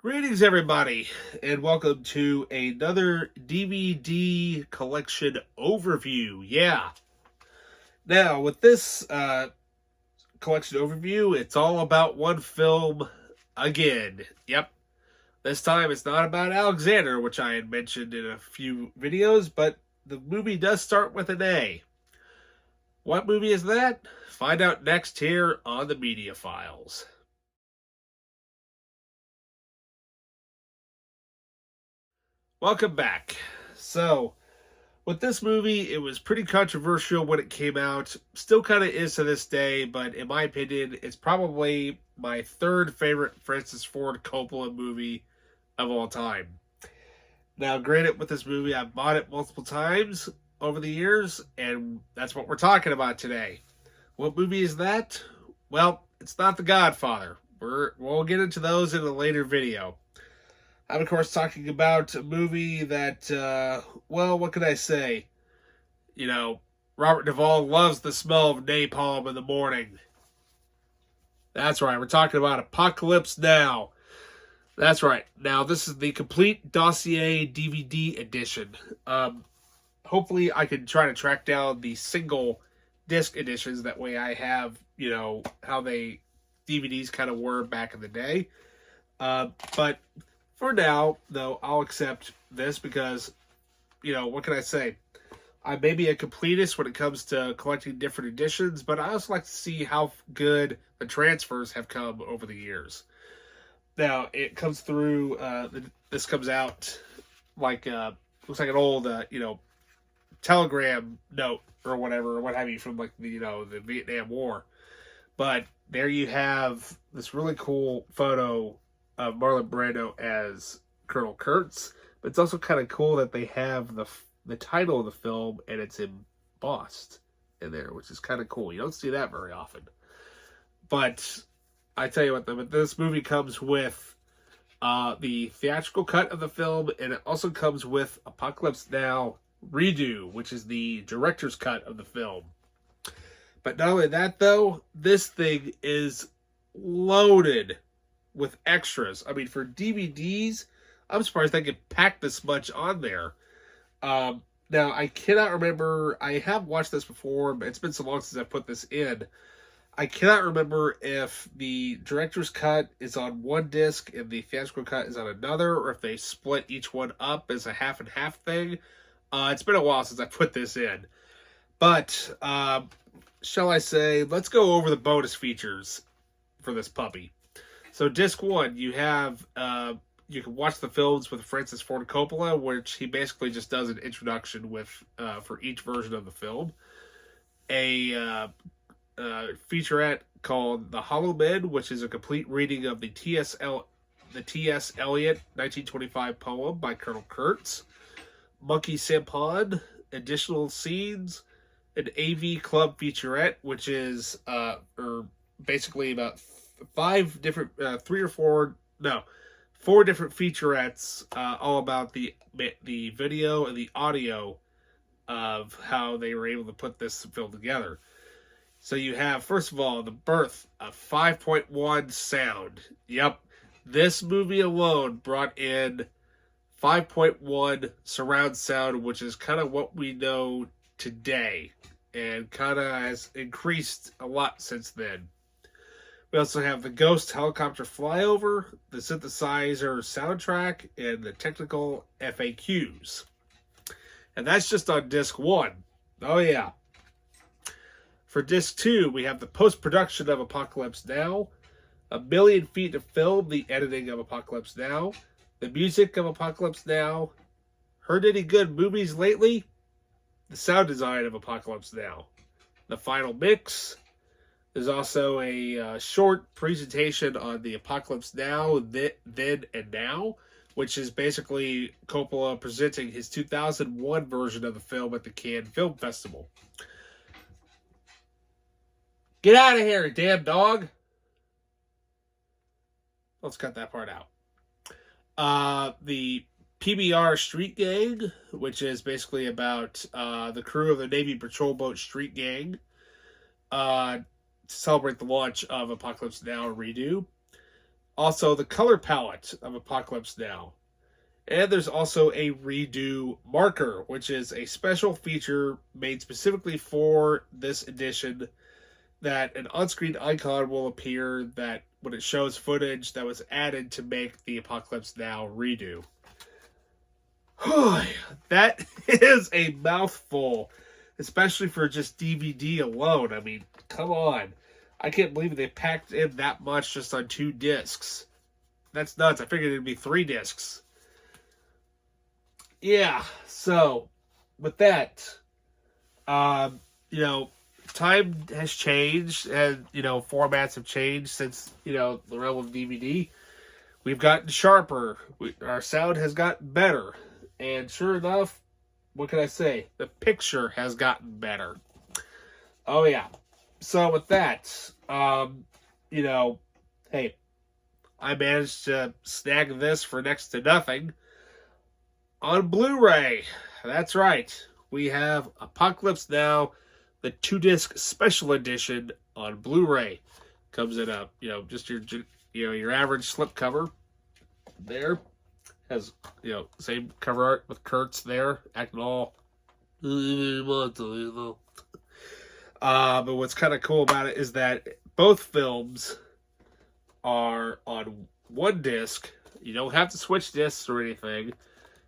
Greetings, everybody, and welcome to another DVD collection overview. Yeah. Now, with this collection overview, it's all about one film again. Yep. This time it's not about Alexander, which I had mentioned in a few videos, but the movie does start with an A. What movie is that? Find out next here on the Media Files. Welcome back. So, with this movie, it was pretty controversial when it came out. Still kind of is to this day, but in my opinion, it's probably my third favorite Francis Ford Coppola movie of all time. Now, granted, with this movie, I've bought it multiple times over the years, and that's what we're talking about today. What movie is that? Well, it's not The Godfather. We'll get into those in a later video. I'm, of course, talking about a movie that, what can I say? You know, Robert Duvall loves the smell of napalm in the morning. That's right, we're talking about Apocalypse Now. That's right. Now, this is the complete dossier DVD edition. Hopefully, I can try to track down the single disc editions. That way I have, how DVDs kind of were back in the day. But for now, though, I'll accept this because, what can I say? I may be a completist when it comes to collecting different editions, but I also like to see how good the transfers have come over the years. Now, it comes through, this comes out like, looks like an old, telegram note or whatever, or what have you, from like the Vietnam War. But there you have this really cool photo of Marlon Brando as Colonel Kurtz. But it's also kind of cool that they have the title of the film and it's embossed in there, which is kind of cool. You don't see that very often. But I tell you what, this movie comes with the theatrical cut of the film, and it also comes with Apocalypse Now Redo, which is the director's cut of the film. But not only that, though, this thing is loaded with extras. I mean, for DVDs, I'm surprised they could pack this much on there. Now, I cannot remember. I have watched this before, but it's been so long since I put this in. I cannot remember if the director's cut is on one disc and the theatrical cut is on another, or if they split each one up as a half and half thing. It's been a while since I put this in. But, shall I say, let's go over the bonus features for this puppy. So disc 1, you have, you can watch the films with Francis Ford Coppola, which he basically just does an introduction with, for each version of the film. A featurette called The Hollow Men, which is a complete reading of the T.S. Eliot 1925 poem by Colonel Kurtz. Monkey Sampan, additional scenes, an AV Club featurette, which is basically about four different featurettes, all about the video and the audio of how they were able to put this film together. So you have, first of all, the birth of 5.1 sound. Yep, this movie alone brought in 5.1 surround sound, which is kind of what we know today, and kind of has increased a lot since then. We also have the Ghost helicopter flyover, the synthesizer soundtrack, and the technical FAQs. And that's just on disc 1. Oh yeah. For disc 2, we have the post-production of Apocalypse Now, 1,000,000 feet of film, the editing of Apocalypse Now, the music of Apocalypse Now. Heard any good movies lately? The sound design of Apocalypse Now. The final mix. There's also a short presentation on the Apocalypse Now, Then, and Now, which is basically Coppola presenting his 2001 version of the film at the Cannes Film Festival. Get out of here, damn dog! Let's cut that part out. The PBR Street Gang, which is basically about the crew of the Navy patrol boat Street Gang, to celebrate the launch of Apocalypse Now Redo. Also, the color palette of Apocalypse Now. And there's also a redo marker, which is a special feature made specifically for this edition, that an on-screen icon will appear that when it shows footage that was added to make the Apocalypse Now redo. That is a mouthful, especially for just DVD alone. I mean, come on. I can't believe they packed in that much just on 2 discs. That's nuts. I figured it'd be 3 discs. Yeah, so with that, time has changed, and formats have changed since the realm of DVD. We've gotten sharper. Our sound has gotten better, and sure enough, what can I say? The picture has gotten better. Oh yeah. So with that, hey, I managed to snag this for next to nothing on Blu-ray. That's right. We have Apocalypse Now, the 2-disc special edition on Blu-ray. Comes in a, just your average slipcover. There has, same cover art with Kurtz there, acting all. But what's kind of cool about it is that both films are on 1 disc. You don't have to switch discs or anything.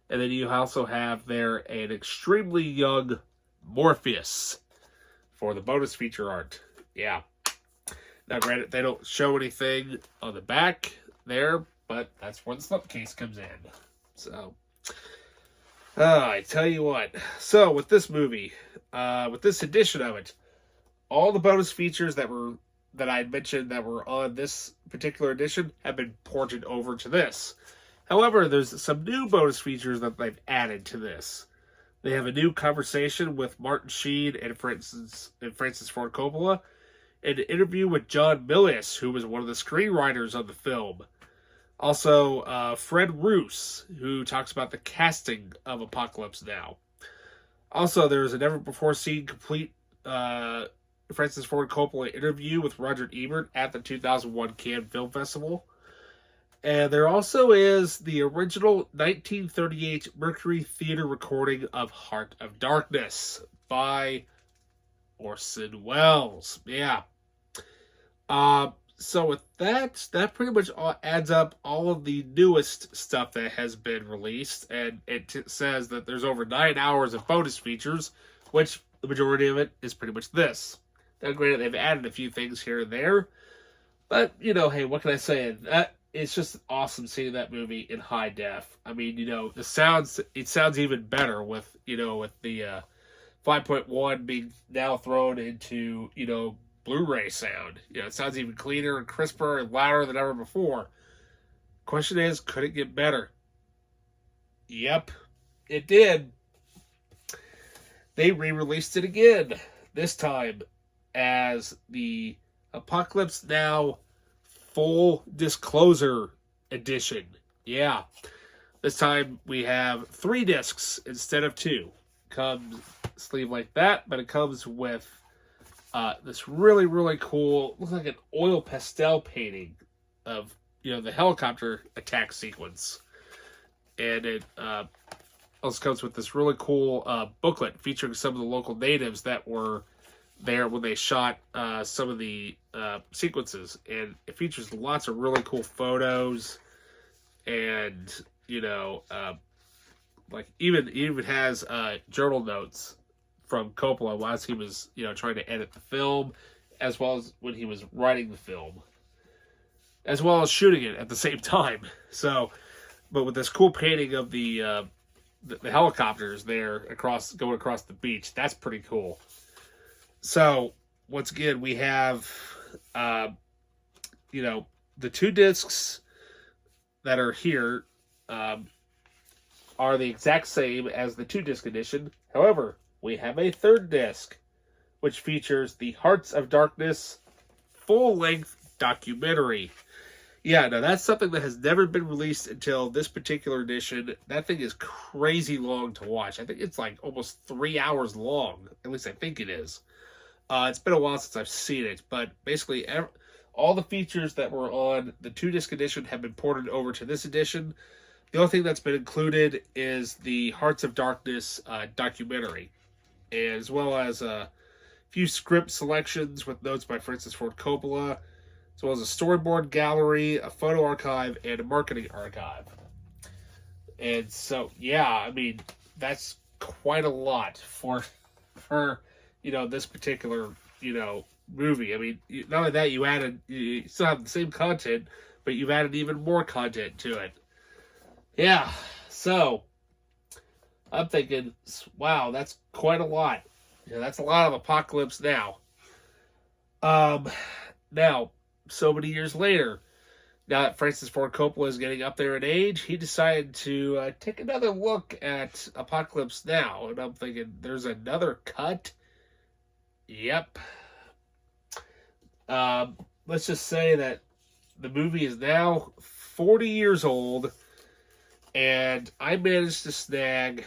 And then you also have there an extremely young Morpheus for the bonus feature art. Yeah. Now, granted, they don't show anything on the back there, but that's where the slipcase comes in. So, I tell you what. So, with this movie, with this edition of it, all the bonus features that I had mentioned that were on this particular edition have been ported over to this. However, there's some new bonus features that they've added to this. They have a new conversation with Martin Sheen and Francis Ford Coppola, and an interview with John Milius, who was one of the screenwriters of the film. Also, Fred Roos, who talks about the casting of Apocalypse Now. Also, there's a never-before-seen complete Francis Ford Coppola interview with Roger Ebert at the 2001 Cannes Film Festival. And there also is the original 1938 Mercury Theater recording of Heart of Darkness by Orson Welles. Yeah. So with that pretty much adds up all of the newest stuff that has been released. And it says that there's over 9 hours of bonus features, which the majority of it is pretty much this. Now, granted, they've added a few things here and there. But, hey, what can I say? It's just awesome seeing that movie in high def. I mean, it sounds even better with the 5.1 being now thrown into, Blu-ray sound. It sounds even cleaner and crisper and louder than ever before. Question is, could it get better? Yep, it did. They re-released it again, this time as the Apocalypse Now Full Disclosure Edition. Yeah. This time we have 3 discs instead of 2. Comes sleeve like that, but it comes with this really, really cool, looks like an oil pastel painting of, the helicopter attack sequence. And it also comes with this really cool booklet featuring some of the local natives that were there when they shot some of the sequences, and it features lots of really cool photos, and like even has journal notes from Coppola whilst he was trying to edit the film, as well as when he was writing the film, as well as shooting it at the same time. So, but with this cool painting of the helicopters there going across the beach, that's pretty cool. So, once again, we have, the 2 discs that are here are the exact same as the 2-disc edition. However, we have a 3rd disc, which features the Hearts of Darkness full-length documentary. Yeah, now that's something that has never been released until this particular edition. That thing is crazy long to watch. I think it's like almost 3 hours long. At least I think it is. It's been a while since I've seen it, but basically All the features that were on the 2-disc edition have been ported over to this edition. The only thing that's been included is the Hearts of Darkness documentary, as well as a few script selections with notes by Francis Ford Coppola, as well as a storyboard gallery, a photo archive, and a marketing archive. And so, yeah, I mean, that's quite a lot for this particular, movie. I mean, not only that, you still have the same content, but you've added even more content to it. Yeah, so I'm thinking, wow, that's quite a lot. Yeah, that's a lot of Apocalypse Now. Now, so many years later, now that Francis Ford Coppola is getting up there in age, he decided to take another look at Apocalypse Now. And I'm thinking, there's another cut? Yep. Let's just say that the movie is now 40 years old, and I managed to snag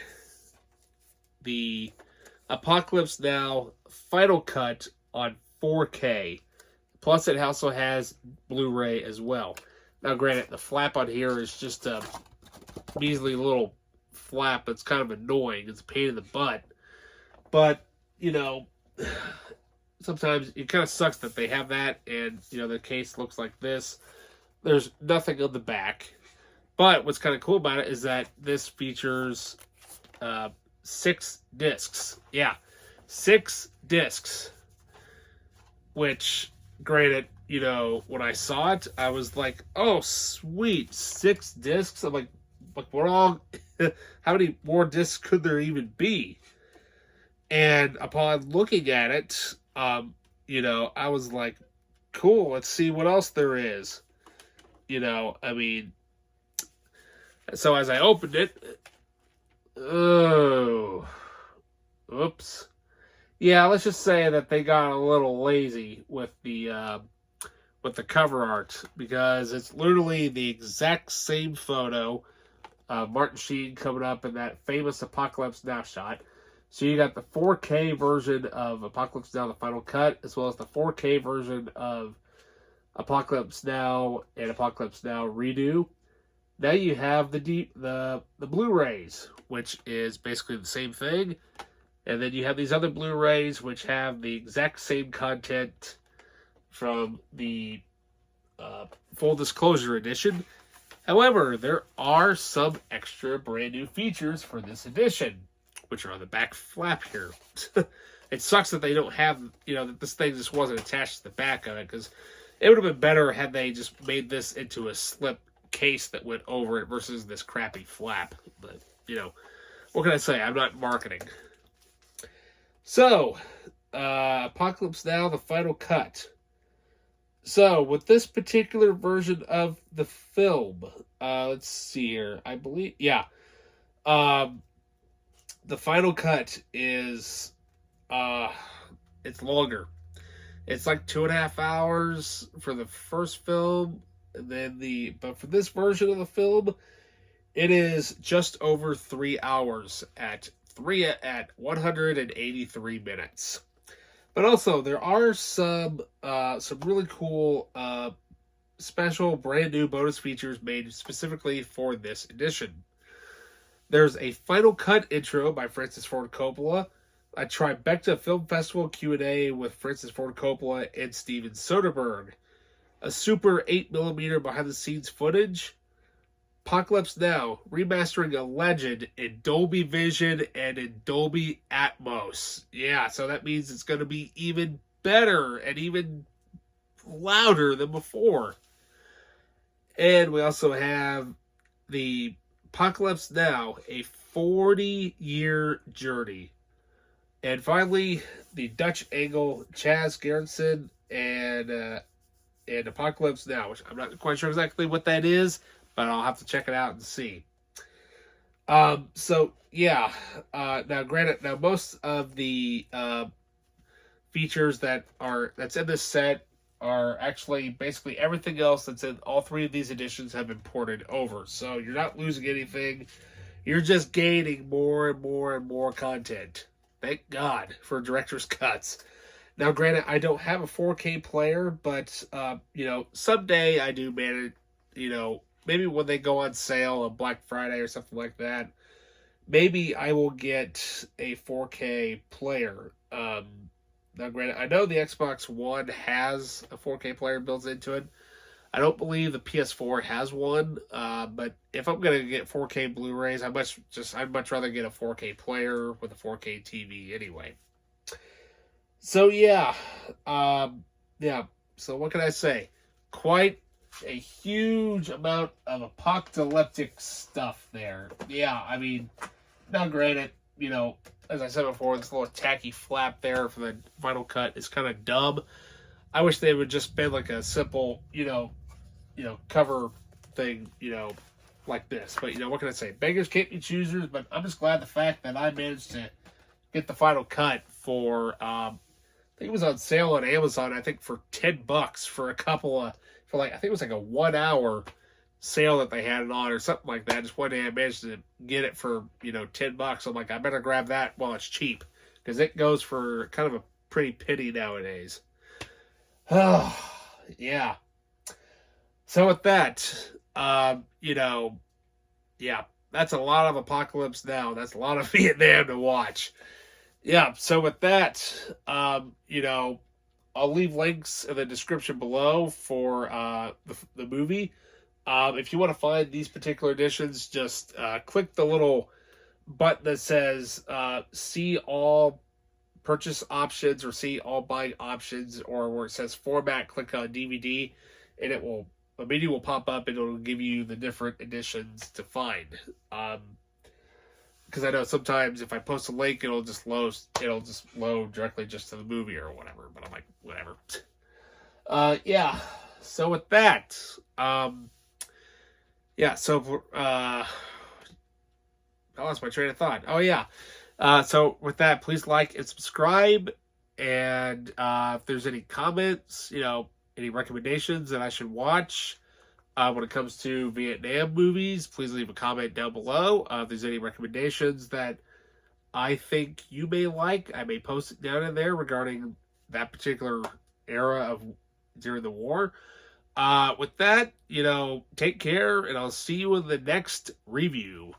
the Apocalypse Now final cut on 4K. Plus, it also has Blu-ray as well. Now, granted, the flap on here is just a measly little flap that's kind of annoying. It's a pain in the butt. But, sometimes it kind of sucks that they have that, and, the case looks like this. There's nothing on the back. But what's kind of cool about it is that this features 6 discs. Yeah, 6 discs. Which, granted, when I saw it, I was like, oh, sweet, 6 discs? I'm like what all, how many more discs could there even be? And upon looking at it, I was like, cool, let's see what else there is. I mean, so as I opened it, oh, oops. Yeah, let's just say that they got a little lazy with the cover art, because it's literally the exact same photo of Martin Sheen coming up in that famous Apocalypse Now shot. So you got the 4K version of Apocalypse Now, the final cut, as well as the 4K version of Apocalypse Now and Apocalypse Now Redo. Now you have the Blu-rays, which is basically the same thing. And then you have these other Blu-rays, which have the exact same content from the Full Disclosure edition. However, there are some extra brand new features for this edition, which are on the back flap here. It sucks that they don't have, that this thing just wasn't attached to the back of it, because it would have been better had they just made this into a slip case that went over it versus this crappy flap. But, what can I say? I'm not marketing. So, Apocalypse Now, the final cut. So, with this particular version of the film, let's see here. I believe, yeah. The final cut is, it's longer. It's like 2.5 hours for the first film, and then but for this version of the film, it is just over 3 hours at 183 minutes. But also, there are some really cool special brand new bonus features made specifically for this edition. There's a final cut intro by Francis Ford Coppola, a Tribeca Film Festival Q&A with Francis Ford Coppola and Steven Soderbergh, a super 8mm behind-the-scenes footage, Apocalypse Now, remastering a legend in Dolby Vision and in Dolby Atmos. Yeah, so that means it's going to be even better and even louder than before. And we also have the Apocalypse Now, a 40-year journey. And finally, the Dutch angle, Chaz Gerritsen and Apocalypse Now, which I'm not quite sure exactly what that is, but I'll have to check it out and see. So yeah, now granted, most of the features that's in this set are actually basically everything else that's in all 3 of these editions have been ported over. So you're not losing anything. You're just gaining more and more and more content. Thank God for director's cuts. Now, granted, I don't have a 4K player, but someday I do manage. Maybe when they go on sale on Black Friday or something like that, maybe I will get a 4K player. Now, granted, I know the Xbox One has a 4K player built into it. I don't believe the PS4 has one, but if I'm gonna get 4K Blu-rays, I'd much rather get a 4K player with a 4K TV anyway. So yeah. So what can I say? Quite a huge amount of apocalyptic stuff there. Yeah, I mean, now granted, as I said before, this little tacky flap there for the Final Cut is kind of dumb. I wish they would just been like a simple, cover thing, like this. But what can I say? Beggars can't be choosers. But I'm just glad the fact that I managed to get the Final Cut for. I think it was on sale on Amazon. I think for $10 for I think it was like a 1 hour sale that they had it on or something like that. Just one day I managed to get it for $10. I'm like, I better grab that while it's cheap because it goes for kind of a pretty penny nowadays. Oh, yeah. So with that, yeah, that's a lot of Apocalypse Now. That's a lot of Vietnam to watch. Yeah, so with that, I'll leave links in the description below for the movie. If you want to find these particular editions, just click the little button that says see all purchase options or see all buying options, or where it says format, click on DVD, and a menu will pop up and it'll give you the different editions to find. Because I know sometimes if I post a link, it'll just load directly just to the movie or whatever. But I'm like, whatever. Yeah. So with that, yeah. So I lost my train of thought. Oh yeah. So with that, please like and subscribe. And if there's any comments, any recommendations that I should watch. When it comes to Vietnam movies, please leave a comment down below. If there's any recommendations that I think you may like, I may post it down in there regarding that particular era during the war. With that, take care, and I'll see you in the next review.